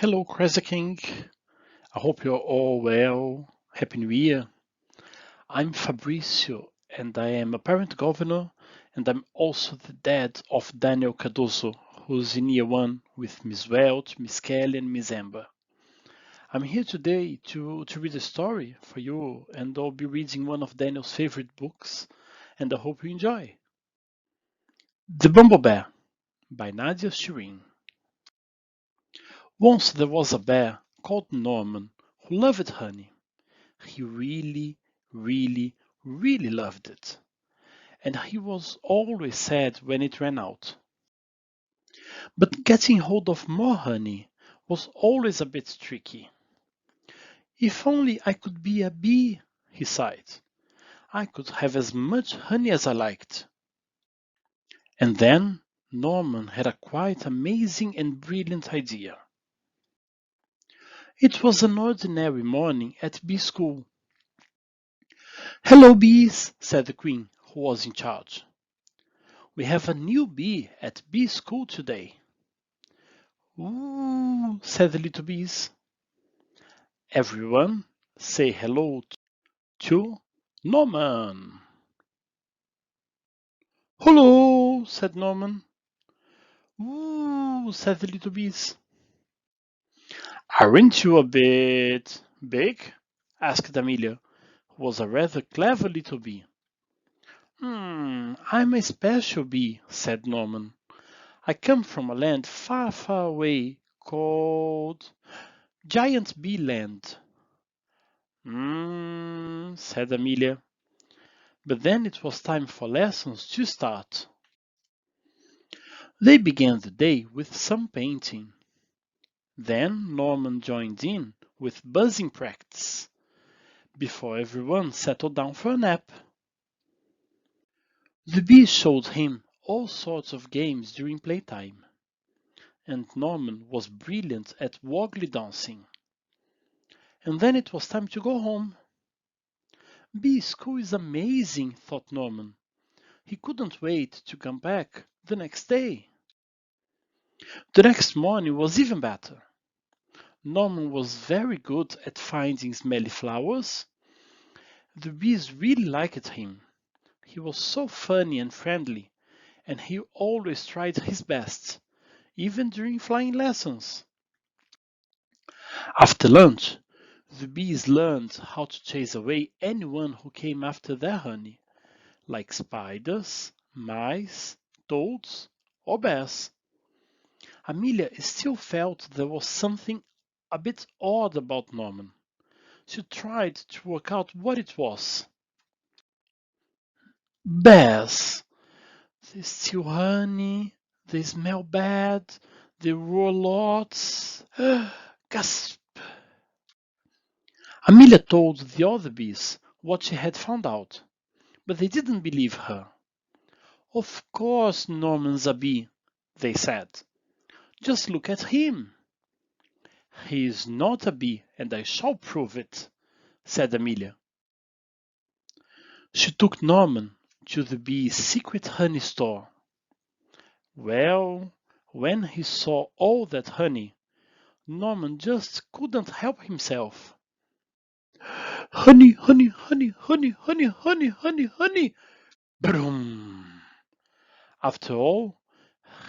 Hello, Crazy King. I hope you're all well. Happy New Year. I'm Fabricio, and I am a parent governor, and I'm also the dad of Daniel Cardoso, who's in year one with Miss Welt, Miss Kelly, and Miss Amber. I'm here today to read a story for you, and I'll be reading one of Daniel's favorite books, and I hope you enjoy. The Bumblebear by Nadia Shireen. Once there was a bear called Norman who loved honey. He really, really, really loved it, and he was always sad when it ran out. But getting hold of more honey was always a bit tricky. If only I could be a bee, he sighed. I could have as much honey as I liked. And then Norman had a quite amazing and brilliant idea. It was an ordinary morning at bee school. Hello, bees, said the queen, who was in charge. We have a new bee at bee school today. Ooh, said the little bees. Everyone, say hello to Norman. Hello, said Norman. Ooh, said the little bees. Aren't you a bit big? Asked Amelia, who was a rather clever little bee. I'm a special bee, said Norman. I come from a land far, far away called Giant Bee Land. Said Amelia. But then it was time for lessons to start. They began the day with some painting. Then Norman joined in with buzzing practice before everyone settled down for a nap. The bees showed him all sorts of games during playtime, and Norman was brilliant at woggly dancing. And then it was time to go home. Bee school is amazing, thought Norman. He couldn't wait to come back the next day. The next morning was even better. Norman was very good at finding smelly flowers. The bees really liked him. He was so funny and friendly, and he always tried his best, even during flying lessons. After lunch, the bees learned how to chase away anyone who came after their honey, like spiders, mice, toads, or bears. Amelia still felt there was something a bit odd about Norman. She tried to work out what it was. Bears. They steal honey, they smell bad, they roar lots. Gasp! Amelia told the other bees what she had found out, but they didn't believe her. Of course Norman's a bee, they said. Just look at him. He is not a bee, and I shall prove it, said Amelia. She took Norman to the bee's secret honey store. Well, when he saw all that honey, Norman just couldn't help himself. Honey, honey, honey, honey, honey, honey, honey, honey. Boom! After all,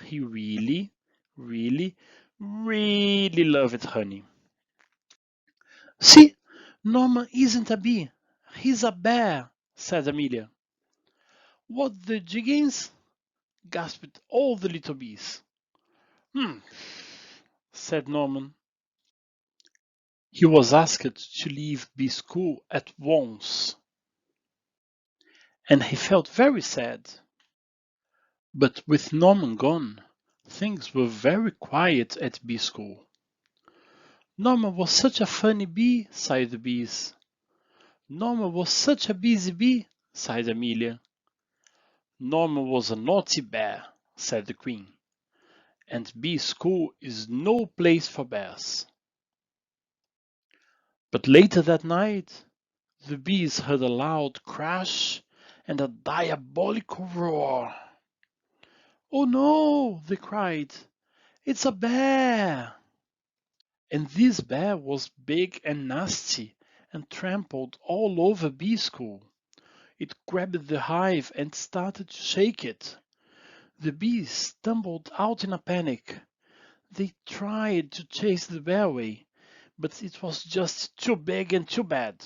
he really, really, really loved honey. See, Norman isn't a bee. He's a bear, said Amelia. What the jiggins? Gasped all the little bees. Hmm, said Norman. He was asked to leave bee school at once, and he felt very sad. But with Norman gone, things were very quiet at bee school. Norman was such a funny bee, sighed the bees. Norman was such a busy bee, sighed Amelia. Norman was a naughty bear, said the queen, and bee school is no place for bears. But later that night, the bees heard a loud crash and a diabolical roar. Oh no, they cried, it's a bear! And this bear was big and nasty and trampled all over bee school. It grabbed the hive and started to shake it. The bees stumbled out in a panic. They tried to chase the bear away, but it was just too big and too bad.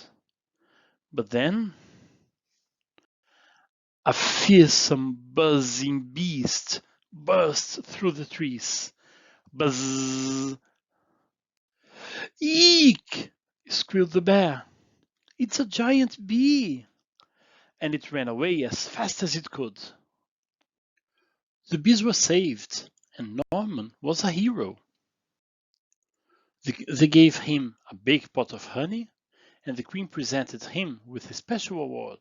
But then a fearsome buzzing beast burst through the trees. Buzz! Eek! Squealed the bear. It's a giant bee! And it ran away as fast as it could. The bees were saved, and Norman was a hero. They gave him a big pot of honey, and the queen presented him with a special award.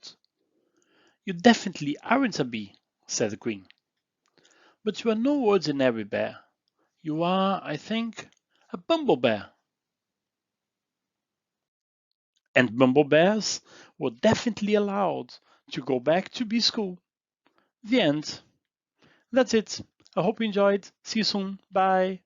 You definitely aren't a bee, said the queen. But you are no ordinary bear. You are, I think, a bumblebear. And bumblebears were definitely allowed to go back to bee school. The end. That's it. I hope you enjoyed. See you soon. Bye.